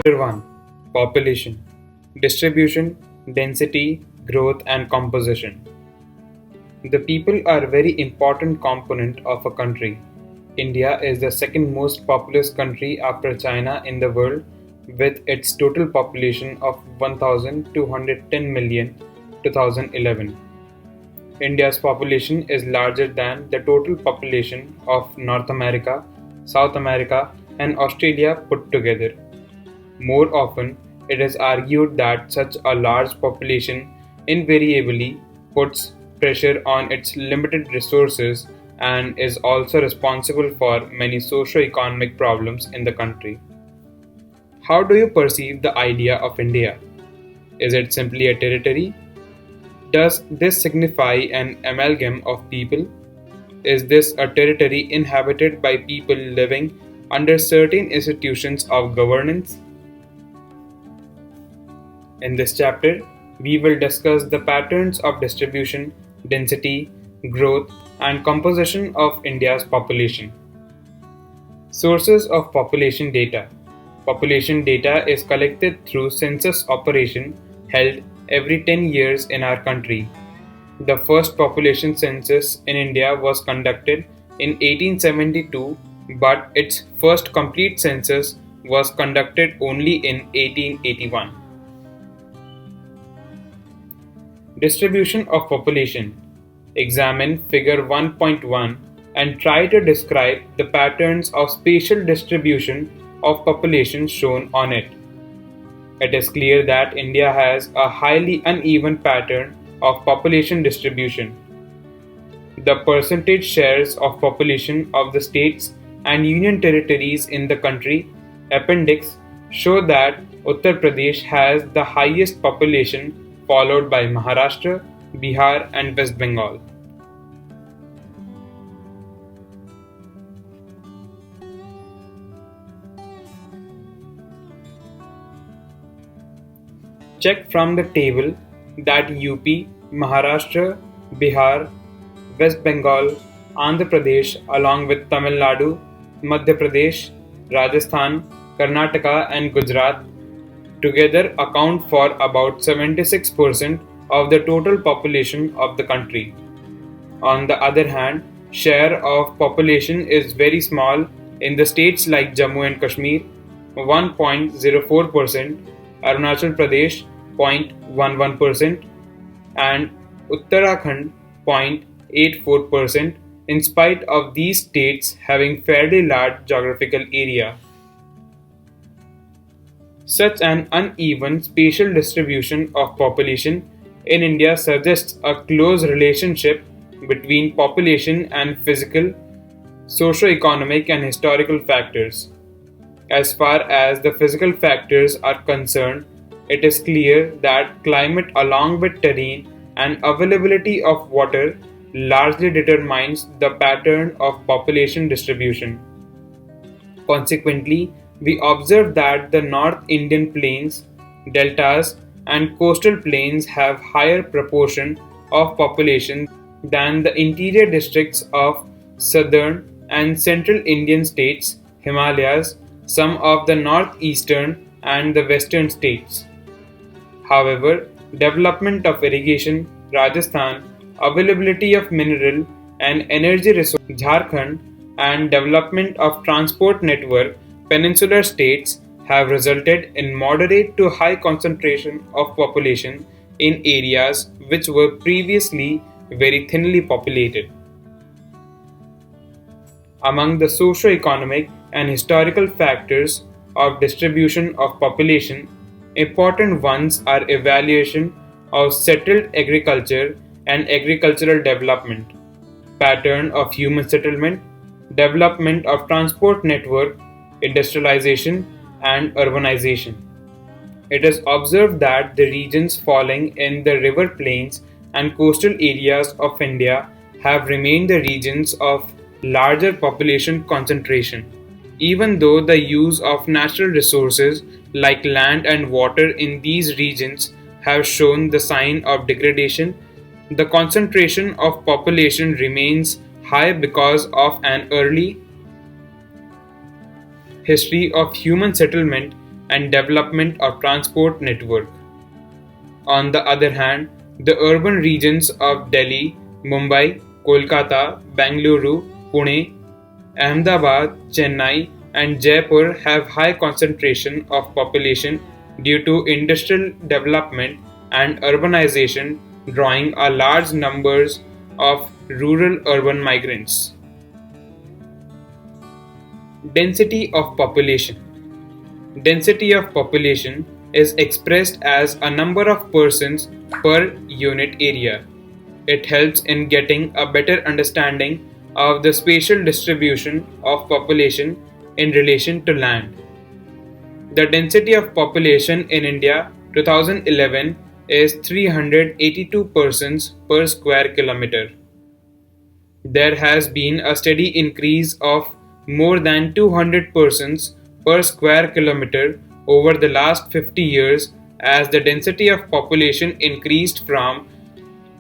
Chapter 1: Population, Distribution, Density, Growth and Composition. The people are a very important component of a country. India is the second most populous country after China in the world, with its total population of 1,210 million 2011. India's population is larger than the total population of North America, South America, and Australia put together. More often, it is argued that such a large population invariably puts pressure on its limited resources and is also responsible for many socio-economic problems in the country. How do you perceive the idea of India? Is it simply a territory? Does this signify an amalgam of people? Is this a territory inhabited by people living under certain institutions of governance? In this chapter, we will discuss the patterns of distribution, density, growth, and composition of India's population. Sources of population data. Population data is collected through census operation held every 10 years in our country. The first population census in India was conducted in 1872, but its first complete census was conducted only in 1881. Distribution of population. Examine Figure 1.1 and try to describe the patterns of spatial distribution of population shown on it. It is clear that India has a highly uneven pattern of population distribution. The percentage shares of population of the states and union territories in the country appendix show that Uttar Pradesh has the highest population, followed by Maharashtra, Bihar and West Bengal. Check from the table that UP, Maharashtra, Bihar, West Bengal, Andhra Pradesh along with Tamil Nadu, Madhya Pradesh, Rajasthan, Karnataka and Gujarat together account for about 76% of the total population of the country. On the other hand, share of population is very small in the states like Jammu and Kashmir, 1.04%, Arunachal Pradesh, 0.11%, and Uttarakhand, 0.84%, in spite of these states having fairly large geographical area. Such an uneven spatial distribution of population in India suggests a close relationship between population and physical, socio-economic and historical factors. As far as the physical factors are concerned, it is clear that climate along with terrain and availability of water largely determines the pattern of population distribution. Consequently, we observe that the North Indian plains, deltas, and coastal plains have higher proportion of population than the interior districts of southern and central Indian states, Himalayas, some of the northeastern and the western states. However, development of irrigation, Rajasthan, availability of mineral and energy resources, Jharkhand, and development of transport network, peninsular states have resulted in moderate to high concentration of population in areas which were previously very thinly populated. Among the socio-economic and historical factors of distribution of population, important ones are evaluation of settled agriculture and agricultural development, pattern of human settlement, development of transport network, industrialization and urbanization. It is observed that the regions falling in the river plains and coastal areas of India have remained the regions of larger population concentration. Even though the use of natural resources like land and water in these regions have shown the sign of degradation, the concentration of population remains high because of an early history of human settlement and development of transport network. On the other hand, the urban regions of Delhi, Mumbai, Kolkata, Bengaluru, Pune, Ahmedabad, Chennai, and Jaipur have high concentration of population due to industrial development and urbanization, drawing a large numbers of rural urban migrants. Density of population. Density of population is expressed as a number of persons per unit area. It helps in getting a better understanding of the spatial distribution of population in relation to land. The density of population in India 2011 is 382 persons per square kilometer. There has been a steady increase of more than 200 persons per square kilometer over the last 50 years as the density of population increased from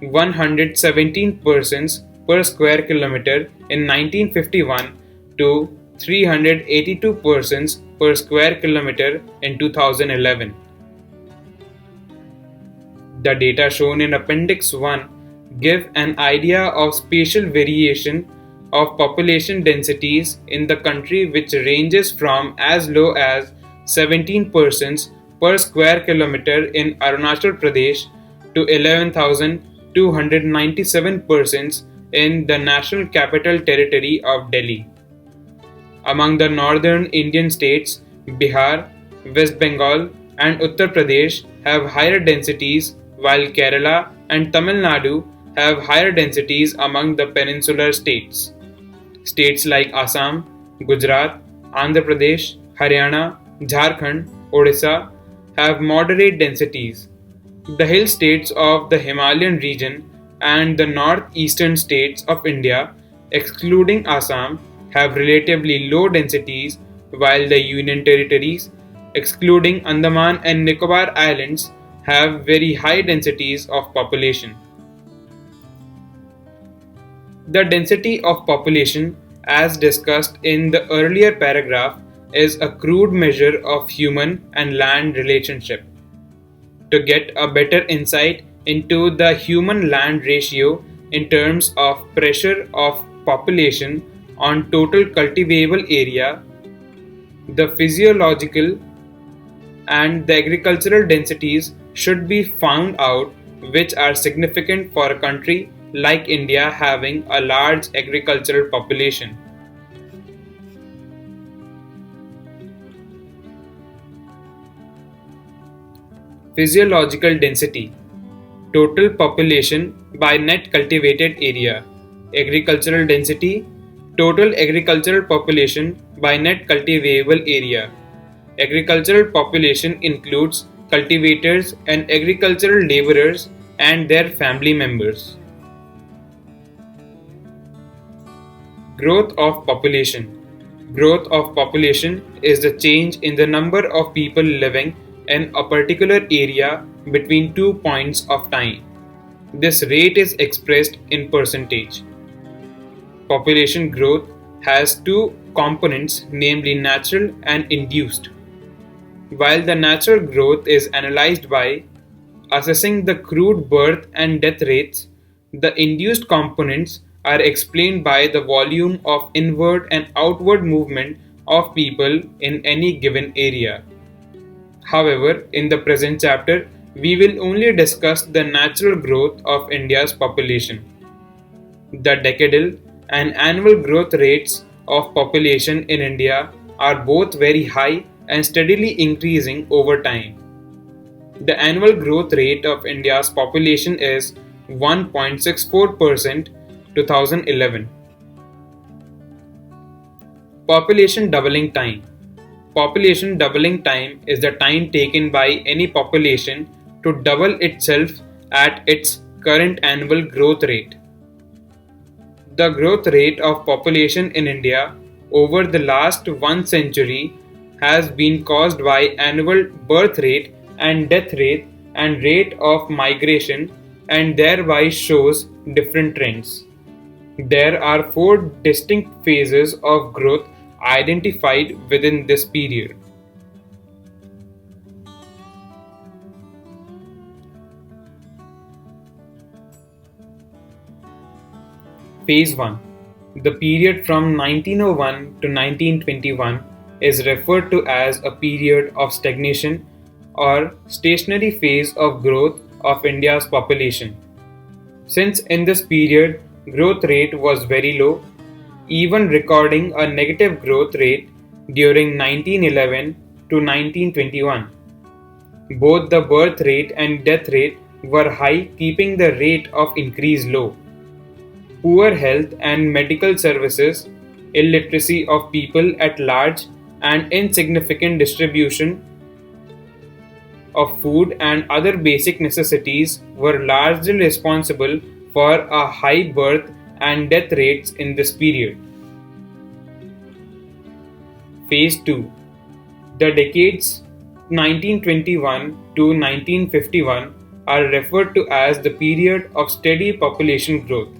117 persons per square kilometer in 1951 to 382 persons per square kilometer in 2011. The data shown in Appendix 1 give an idea of spatial variation of population densities in the country, which ranges from as low as 17 persons per square kilometer in Arunachal Pradesh to 11,297 persons in the National Capital Territory of Delhi. Among the northern Indian states, Bihar, West Bengal, and Uttar Pradesh have higher densities, while Kerala and Tamil Nadu have higher densities among the peninsular states. States like Assam, Gujarat, Andhra Pradesh, Haryana, Jharkhand, Odisha have moderate densities. The hill states of the Himalayan region and the northeastern states of India, excluding Assam, have relatively low densities, while the Union Territories, excluding Andaman and Nicobar Islands, have very high densities of population. The density of population, as discussed in the earlier paragraph, is a crude measure of human and land relationship. To get a better insight into the human-land ratio in terms of pressure of population on total cultivable area, the physiological and the agricultural densities should be found out, which are significant for a country like India having a large agricultural population. Physiological density, total population by net cultivated area. Agricultural density, total agricultural population by net cultivable area. Agricultural population includes cultivators and agricultural laborers and their family members. Growth of population. Growth of population is the change in the number of people living in a particular area between 2 points of time. This rate is expressed in percentage. Population growth has two components, namely natural and induced. While the natural growth is analyzed by assessing the crude birth and death rates, the induced components are explained by the volume of inward and outward movement of people in any given area. However, in the present chapter, we will only discuss the natural growth of India's population. The decadal and annual growth rates of population in India are both very high and steadily increasing over time. The annual growth rate of India's population is 1.64% 2011. Population doubling time. Population doubling time is the time taken by any population to double itself at its current annual growth rate. The growth rate of population in India over the last 1 century has been caused by annual birth rate and death rate and rate of migration, and thereby shows different trends. There are 4 distinct phases of growth identified within this period. Phase 1. The period from 1901 to 1921 is referred to as a period of stagnation or stationary phase of growth of India's population. Since in this period growth rate was very low, even recording a negative growth rate during 1911 to 1921. Both the birth rate and death rate were high, keeping the rate of increase low. Poor health and medical services, illiteracy of people at large, and insignificant distribution of food and other basic necessities were largely responsible for a high birth and death rates in this period. Phase 2. The decades 1921 to 1951 are referred to as the period of steady population growth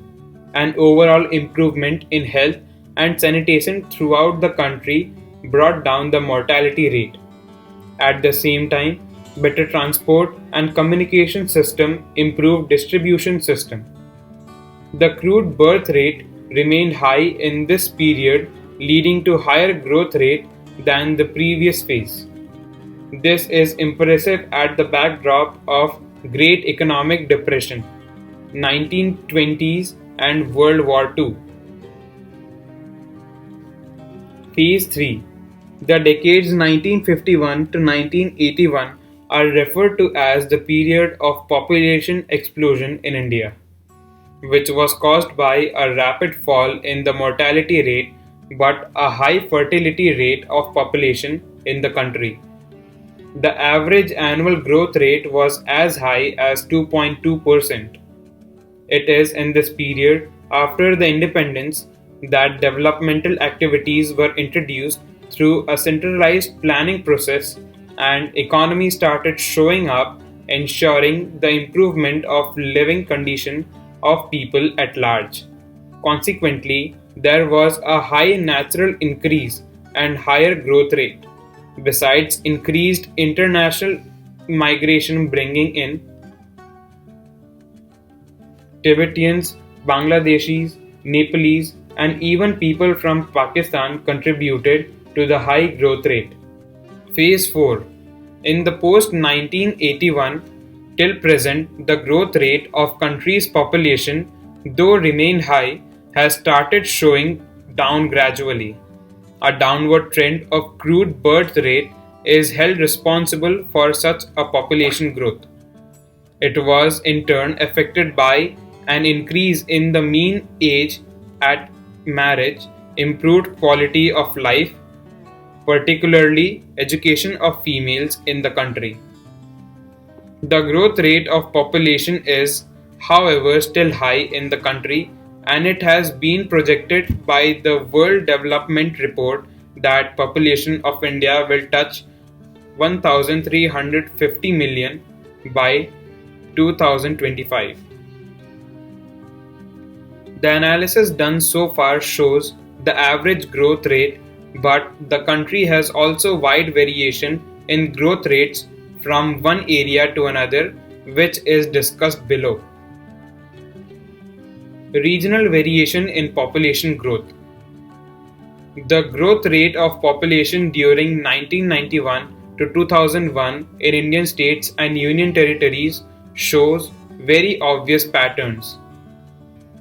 and overall improvement in health and sanitation throughout the country brought down the mortality rate. At the same time, better transport and communication system improved distribution system. The crude birth rate remained high in this period, leading to higher growth rate than the previous phase. This is impressive at the backdrop of Great Economic Depression, 1920s and World War II. Phase 3. The decades 1951 to 1981 are referred to as the period of population explosion in India, which was caused by a rapid fall in the mortality rate but a high fertility rate of population in the country. The average annual growth rate was as high as 2.2%. It is in this period, after the independence, that developmental activities were introduced through a centralized planning process and economy started showing up, ensuring the improvement of living condition of people at large. Consequently, there was a high natural increase and higher growth rate, besides increased international migration bringing in Tibetans, Bangladeshis, Nepalese, and even people from Pakistan contributed to the high growth rate. Phase 4. In the post 1981 till present, the growth rate of country's population, though remain high, has started showing down gradually. A downward trend of crude birth rate is held responsible for such a population growth. It was in turn affected by an increase in the mean age at marriage, improved quality of life, particularly education of females in the country. The growth rate of population is, however, still high in the country, and it has been projected by the World Development Report that population of India will touch 1,350 million by 2025. The analysis done so far shows the average growth rate, but the country has also wide variation in growth rates from one area to another, which is discussed below. Regional variation in population growth. The growth rate of population during 1991 to 2001 in Indian states and union territories shows very obvious patterns.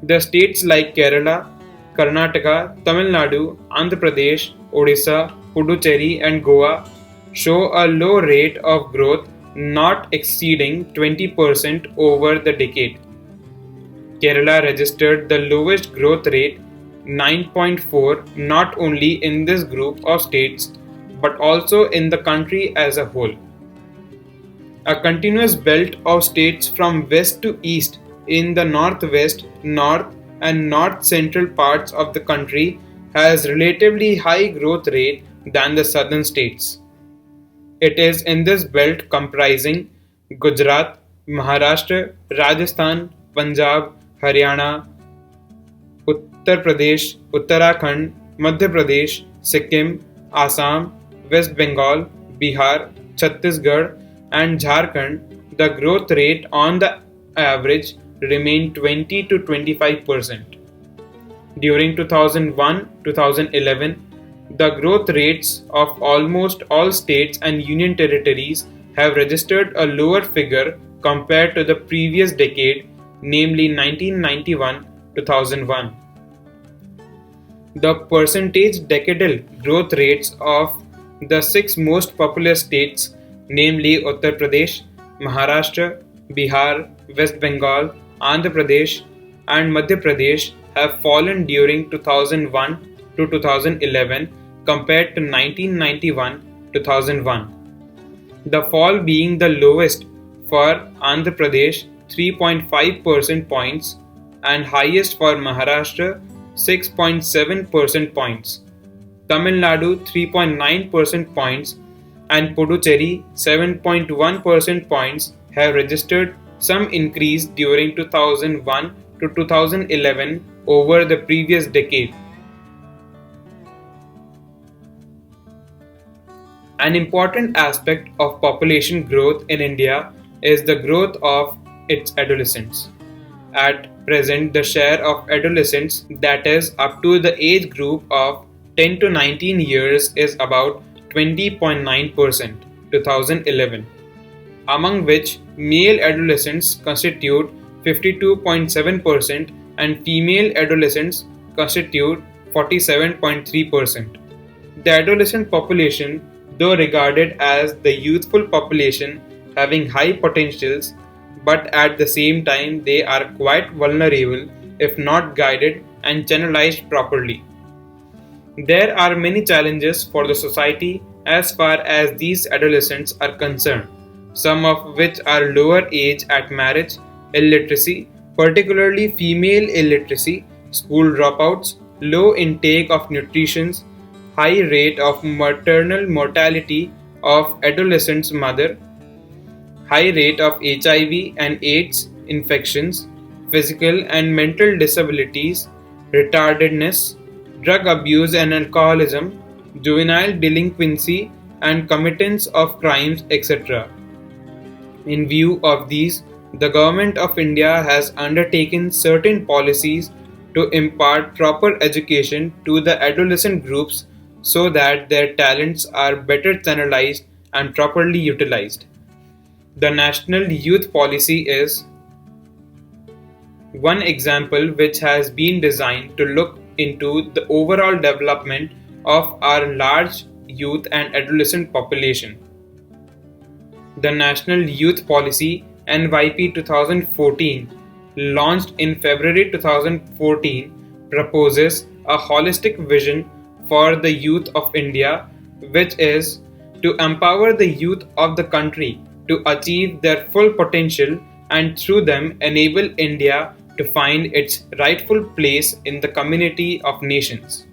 The states like Kerala, Karnataka, Tamil Nadu, Andhra Pradesh, Odisha, Puducherry and Goa show a low rate of growth not exceeding 20% over the decade. Kerala registered the lowest growth rate, 9.4, not only in this group of states but also in the country as a whole. A continuous belt of states from west to east in the northwest, north and north central parts of the country has relatively high growth rate than the southern states. It is in this belt comprising Gujarat, Maharashtra, Rajasthan, Punjab, Haryana, Uttar Pradesh, Uttarakhand, Madhya Pradesh, Sikkim, Assam, West Bengal, Bihar, Chhattisgarh and Jharkhand. The growth rate on the average remained 20 to 25%. During 2001-2011, the growth rates of almost all states and union territories have registered a lower figure compared to the previous decade, namely 1991-2001. The percentage decadal growth rates of the six most populous states, namely Uttar Pradesh, Maharashtra, Bihar, West Bengal, Andhra Pradesh, and Madhya Pradesh, have fallen during 2001 to 2011 compared to 1991-2001. The fall being the lowest for Andhra Pradesh, 3.5 percent points, and highest for Maharashtra, 6.7 percent points. Tamil Nadu, 3.9 percent points, and Puducherry, 7.1 percent points have registered some increase during 2001 to 2011 over the previous decade. An important aspect of population growth in India is the growth of its adolescents. At present, the share of adolescents, that is, up to the age group of 10 to 19 years, is about 20.9% 2011, among which male adolescents constitute 52.7% and female adolescents constitute 47.3%. The adolescent population, though regarded as the youthful population having high potentials, but at the same time they are quite vulnerable if not guided and channelized properly. There are many challenges for the society as far as these adolescents are concerned, some of which are lower age at marriage, illiteracy, particularly female illiteracy, school dropouts, low intake of nutrition, high rate of maternal mortality of adolescents' mother, high rate of HIV and AIDS infections, physical and mental disabilities, retardedness, drug abuse and alcoholism, juvenile delinquency and committance of crimes, etc. In view of these, the Government of India has undertaken certain policies to impart proper education to the adolescent groups so that their talents are better channelized and properly utilized. The National Youth Policy is one example which has been designed to look into the overall development of our large youth and adolescent population. The National Youth Policy NYP 2014, launched in February 2014, proposes a holistic vision for the youth of India, which is to empower the youth of the country to achieve their full potential and through them enable India to find its rightful place in the community of nations.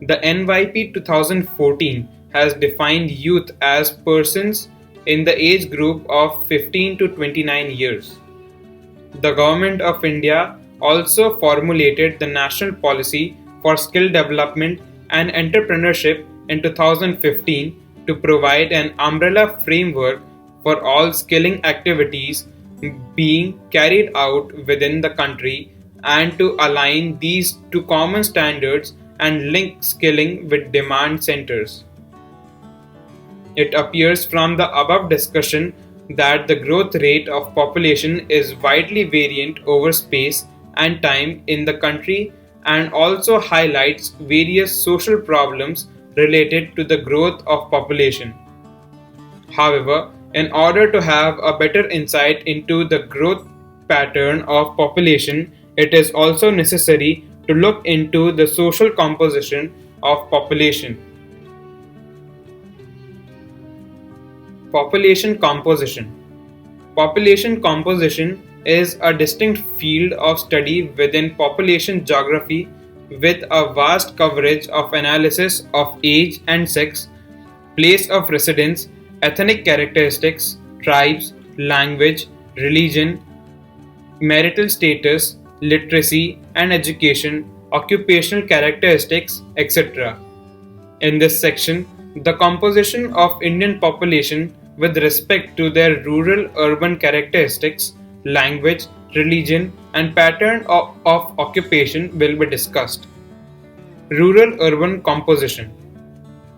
The NYP 2014 has defined youth as persons in the age group of 15 to 29 years. The Government of India also formulated the National Policy for Skill Development and Entrepreneurship in 2015 to provide an umbrella framework for all skilling activities being carried out within the country and to align these to common standards and link skilling with demand centers. It appears from the above discussion that the growth rate of population is widely variant over space and time in the country and also highlights various social problems related to the growth of population. However, in order to have a better insight into the growth pattern of population, it is also necessary to look into the social composition of population. Population composition. Population composition is a distinct field of study within population geography with a vast coverage of analysis of age and sex, place of residence, ethnic characteristics, tribes, language, religion, marital status, literacy and education, occupational characteristics, etc. In this section, the composition of Indian population with respect to their rural-urban characteristics, language, religion, and pattern of occupation will be discussed. Rural-urban composition.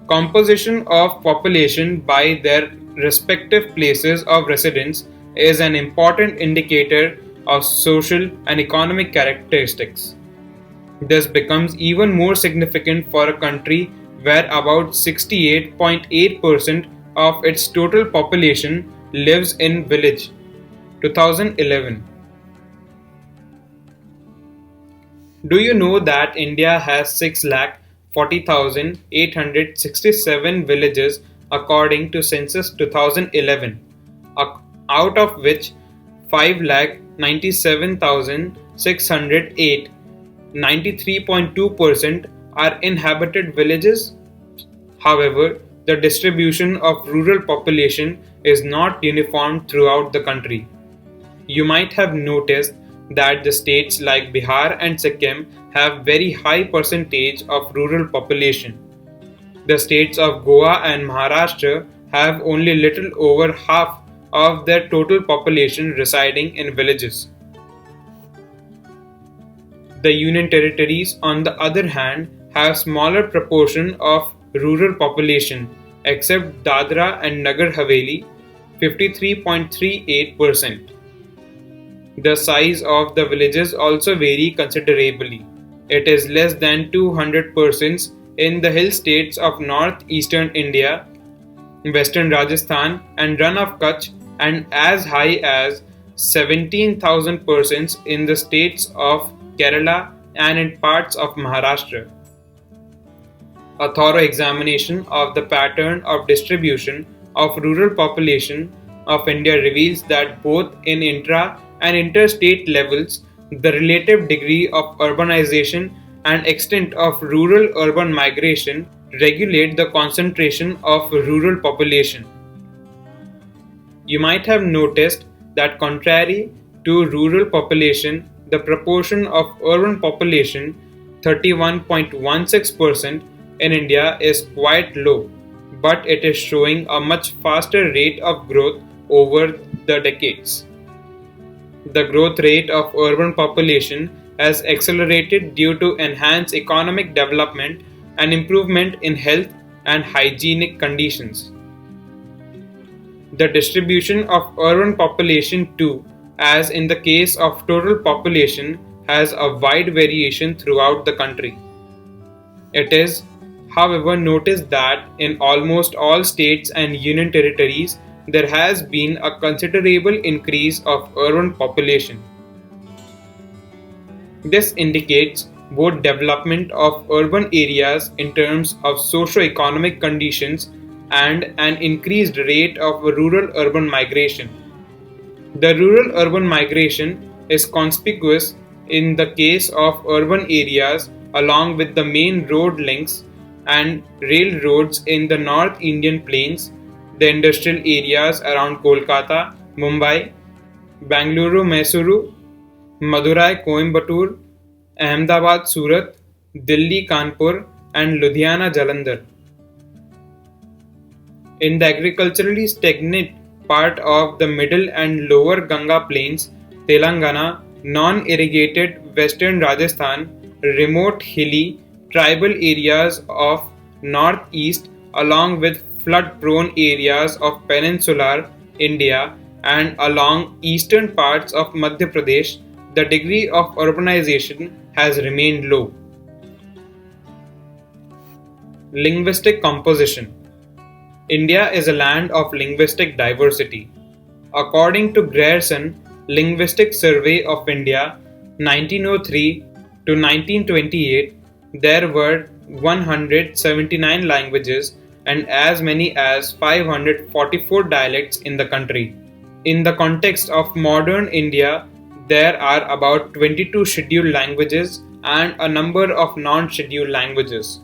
Composition of population by their respective places of residence is an important indicator of social and economic characteristics. This becomes even more significant for a country where about 68.8% of its total population lives in village. 2011. Do you know that India has 6,40,867 villages according to Census 2011, out of which 5,97,608, 93.2%, are inhabited villages? However, the distribution of rural population is not uniform throughout the country. You might have noticed that the states like Bihar and Sikkim have very high percentage of rural population. The states of Goa and Maharashtra have only little over half of their total population residing in villages. The Union Territories, on the other hand, have smaller proportion of rural population, except Dadra and Nagar Haveli, 53.38%. The size of the villages also vary considerably. It is less than 200% in the hill states of northeastern India, western Rajasthan and Rann of Kutch, and as high as 17,000 persons in the states of Kerala and in parts of Maharashtra. A thorough examination of the pattern of distribution of rural population of India reveals that both in intra and interstate levels, the relative degree of urbanization and extent of rural-urban migration regulate the concentration of rural population. You might have noticed that contrary to rural population, the proportion of urban population, 31.16% in India, is quite low, but it is showing a much faster rate of growth over the decades. The growth rate of urban population has accelerated due to enhanced economic development and improvement in health and hygienic conditions. The distribution of urban population too, as in the case of total population, has a wide variation throughout the country. It is, however, noticed that in almost all states and union territories, there has been a considerable increase of urban population. This indicates both development of urban areas in terms of socio-economic conditions and an increased rate of rural-urban migration. The rural-urban migration is conspicuous in the case of urban areas along with the main road links and railroads in the North Indian plains, the industrial areas around Kolkata, Mumbai, Bangalore, Mysuru, Madurai, Coimbatore, Ahmedabad, Surat, Delhi, Kanpur, and Ludhiana, Jalandhar. In the agriculturally stagnant part of the middle and lower Ganga plains, Telangana, non-irrigated western Rajasthan, remote hilly tribal areas of northeast along with flood-prone areas of peninsular India and along eastern parts of Madhya Pradesh, the degree of urbanization has remained low. Linguistic composition. India is a land of linguistic diversity. According to Grierson, Linguistic Survey of India, 1903 to 1928, there were 179 languages and as many as 544 dialects in the country. In the context of modern India, there are about 22 scheduled languages and a number of non-scheduled languages.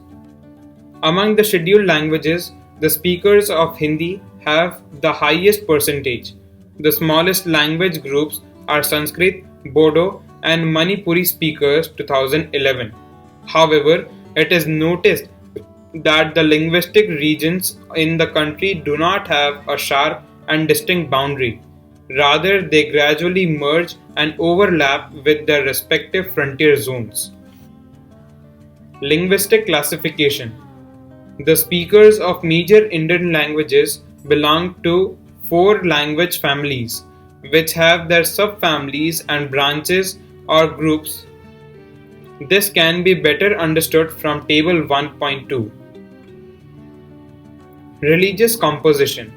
Among the scheduled languages, the speakers of Hindi have the highest percentage. The smallest language groups are Sanskrit, Bodo, and Manipuri speakers 2011. However, it is noticed that the linguistic regions in the country do not have a sharp and distinct boundary. Rather, they gradually merge and overlap with their respective frontier zones. Linguistic classification. The speakers of major Indian languages belong to four language families, which have their subfamilies and branches or groups. This can be better understood from Table 1.2. Religious composition.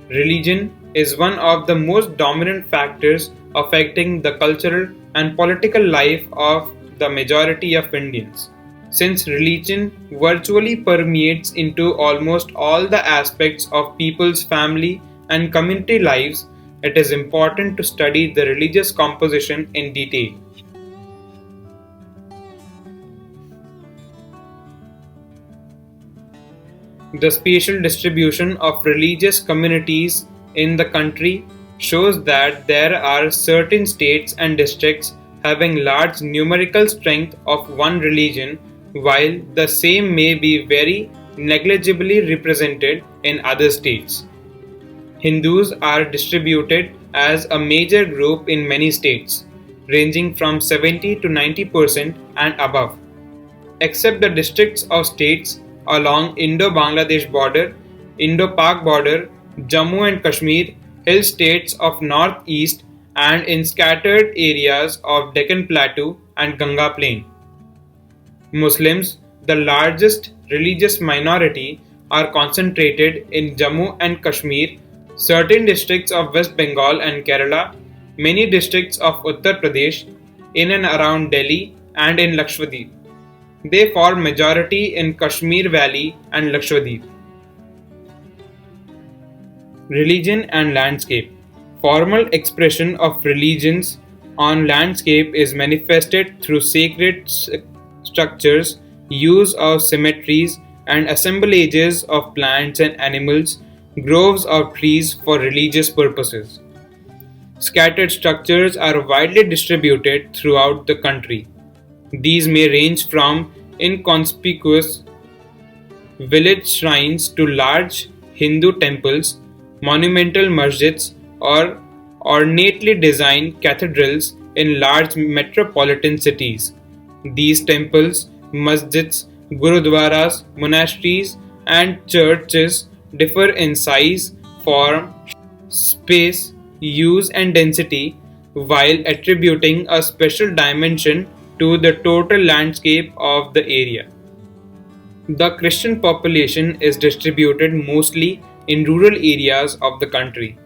Religion is one of the most dominant factors affecting the cultural and political life of the majority of Indians. Since religion virtually permeates into almost all the aspects of people's family and community lives, it is important to study the religious composition in detail. The spatial distribution of religious communities in the country shows that there are certain states and districts having large numerical strength of one religion, while the same may be very negligibly represented in other states. Hindus are distributed as a major group in many states, ranging from 70 to 90% and above, except the districts of states along Indo-Bangladesh border, Indo-Pak border, Jammu and Kashmir, hill states of northeast, and in scattered areas of Deccan Plateau and Ganga Plain. Muslims, the largest religious minority, are concentrated in Jammu and Kashmir, certain districts of West Bengal and Kerala, many districts of Uttar Pradesh, in and around Delhi, and in Lakshadweep. They form majority in Kashmir Valley and Lakshadweep. Religion and landscape. Formal expression of religions on landscape is manifested through sacred structures, use of cemeteries, and assemblages of plants and animals, groves of trees for religious purposes. Scattered structures are widely distributed throughout the country. These may range from inconspicuous village shrines to large Hindu temples, monumental masjids, or ornately designed cathedrals in large metropolitan cities. These temples, masjids, gurudwaras, monasteries, and churches differ in size, form, space, use, and density, while attributing a special dimension to the total landscape of the area. The Christian population is distributed mostly in rural areas of the country.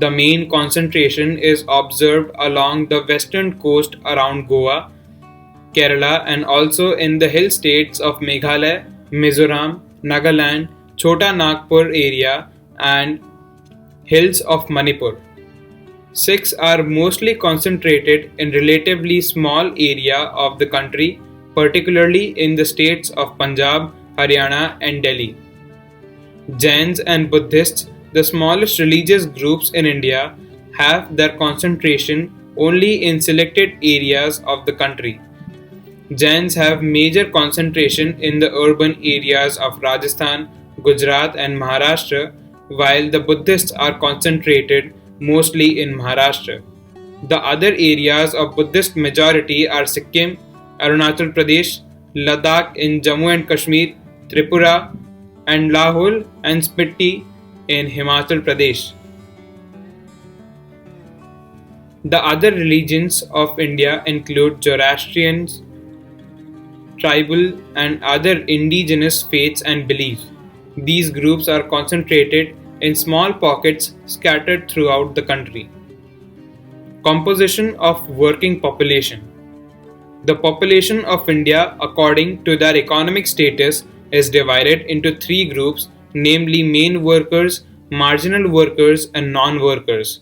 The main concentration is observed along the western coast around Goa, Kerala, and also in the hill states of Meghalaya, Mizoram, Nagaland, Chota Nagpur area, and hills of Manipur. Sikhs are mostly concentrated in relatively small area of the country, particularly in the states of Punjab, Haryana, and Delhi. Jains and Buddhists, the smallest religious groups in India, have their concentration only in selected areas of the country. Jains have major concentration in the urban areas of Rajasthan, Gujarat, and Maharashtra, while the Buddhists are concentrated mostly in Maharashtra. The other areas of Buddhist majority are Sikkim, Arunachal Pradesh, Ladakh in Jammu and Kashmir, Tripura, and Lahore and Spiti in Himachal Pradesh. The other religions of India include Zoroastrians, tribal, and other indigenous faiths and beliefs. These groups are concentrated in small pockets scattered throughout the country. Composition of working population. The population of India, according to their economic status, is divided into three groups, namely main workers, marginal workers, and non-workers.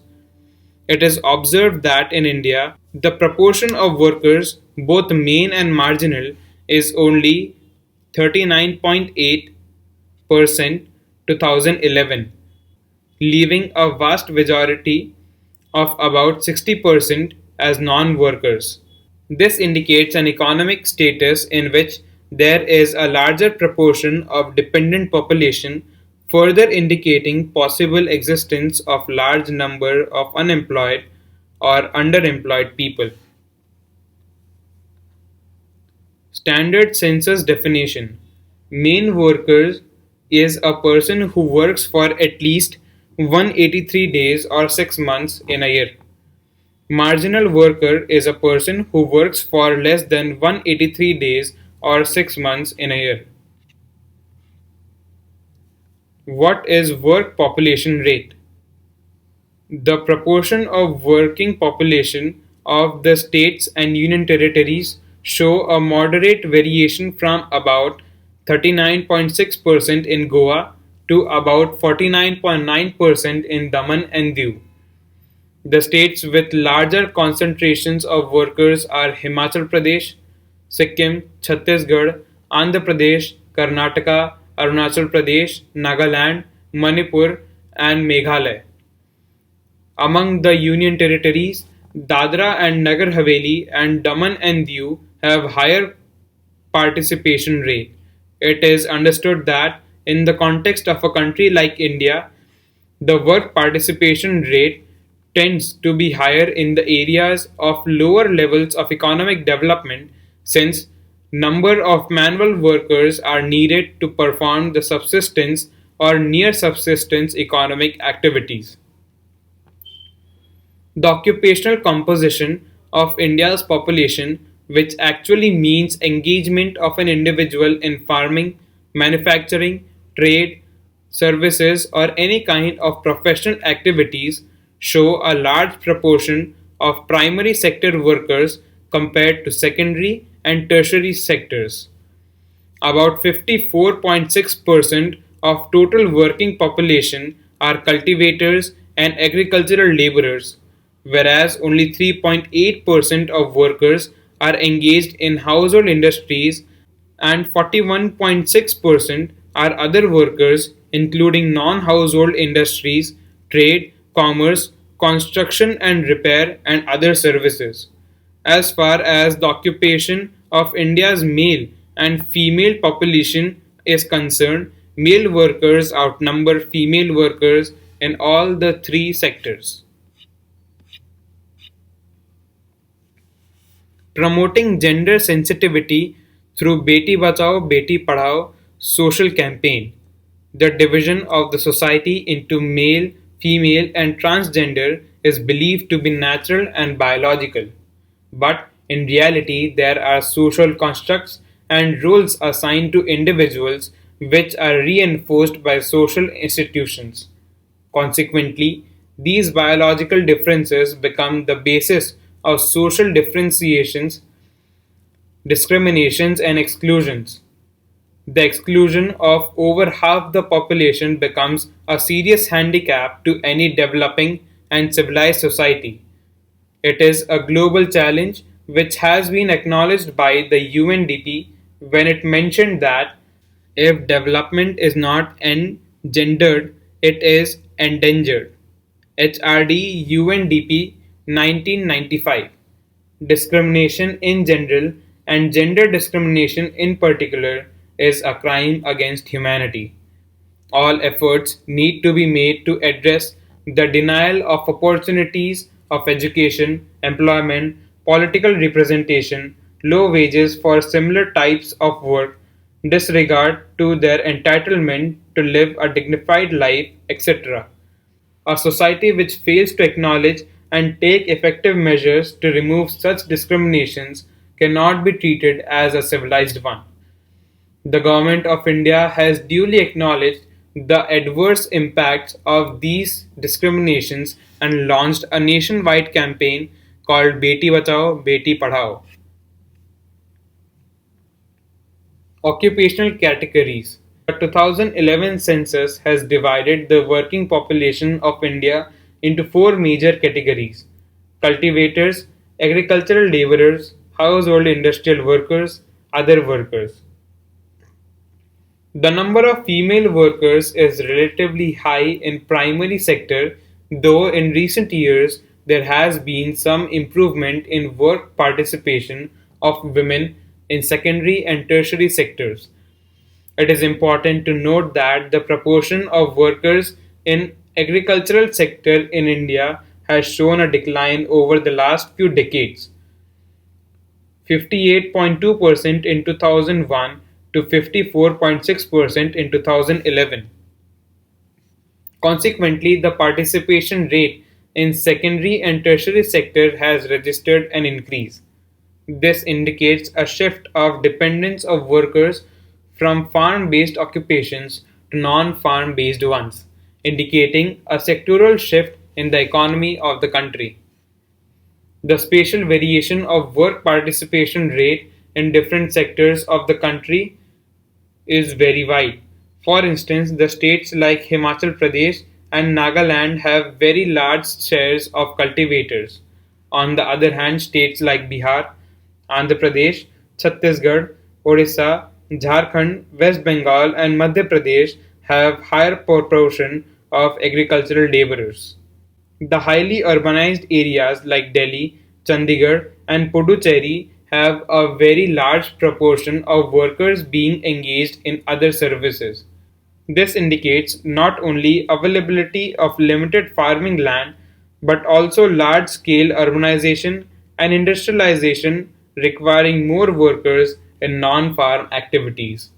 It is observed that in India, the proportion of workers, both main and marginal, is only 39.8% 2011, leaving a vast majority of about 60% as non-workers. This indicates an economic status in which there is a larger proportion of dependent population further indicating possible existence of large number of unemployed or underemployed people. Standard census definition: main worker is a person who works for at least 183 days or 6 months in a year. Marginal worker is a person who works for less than 183 days or 6 months in a year. What is work population rate? The proportion of working population of the states and union territories show a moderate variation from about 39.6% in Goa to about 49.9% in Daman and Diu. The states with larger concentrations of workers are Himachal Pradesh, Sikkim, Chhattisgarh, Andhra Pradesh, Karnataka, Arunachal Pradesh, Nagaland, Manipur, and Meghalaya. Among the Union territories, Dadra and Nagar Haveli and Daman and Diu have higher participation rate. It is understood that in the context of a country like India, the work participation rate tends to be higher in the areas of lower levels of economic development since number of manual workers are needed to perform the subsistence or near subsistence economic activities. The occupational composition of India's population, which actually means engagement of an individual in farming, manufacturing, trade, services, or any kind of professional activities, show a large proportion of primary sector workers compared to secondary and tertiary sectors. About 54.6% of total working population are cultivators and agricultural laborers, whereas only 3.8% of workers are engaged in household industries and 41.6% are other workers including non-household industries, trade, commerce, construction and repair and other services. As far as the occupation of India's male and female population is concerned, male workers outnumber female workers in all the three sectors. Promoting gender sensitivity through Beti Bachao Beti Padhao social campaign. The division of the society into male, female, and transgender is believed to be natural and biological. But in reality, there are social constructs and rules assigned to individuals which are reinforced by social institutions. Consequently, these biological differences become the basis of social differentiations, discriminations, and exclusions. The exclusion of over half the population becomes a serious handicap to any developing and civilized society. It is a global challenge which has been acknowledged by the UNDP when it mentioned that if development is not engendered, it is endangered. HRD UNDP 1995. Discrimination in general and gender discrimination in particular is a crime against humanity. All efforts need to be made to address the denial of opportunities of education, employment, political representation, low wages for similar types of work, disregard to their entitlement to live a dignified life, etc. A society which fails to acknowledge and take effective measures to remove such discriminations cannot be treated as a civilized one. The Government of India has duly acknowledged the adverse impacts of these discriminations and launched a nationwide campaign called Beti Bachao Beti Padhao. Occupational categories. The 2011 census has divided the working population of India into four major categories: cultivators, agricultural laborers, household industrial workers, other workers. The number of female workers is relatively high in primary sector, though in recent years there has been some improvement in work participation of women in secondary and tertiary sectors. It is important to note that the proportion of workers in agricultural sector in India has shown a decline over the last few decades, 58.2% in 2001 to 54.6% in 2011. Consequently, the participation rate in secondary and tertiary sector has registered an increase. This indicates a shift of dependence of workers from farm-based occupations to non-farm based ones, indicating a sectoral shift in the economy of the country. The spatial variation of work participation rate in different sectors of the country is very wide. For instance, the states like Himachal Pradesh and Nagaland have very large shares of cultivators. On the other hand, states like Bihar, Andhra Pradesh, Chhattisgarh, Odisha, Jharkhand, West Bengal, and Madhya Pradesh have higher proportion of agricultural laborers. The highly urbanized areas like Delhi, Chandigarh, and Puducherry have a very large proportion of workers being engaged in other services. This indicates not only availability of limited farming land but also large scale urbanization and industrialization requiring more workers in non farm activities.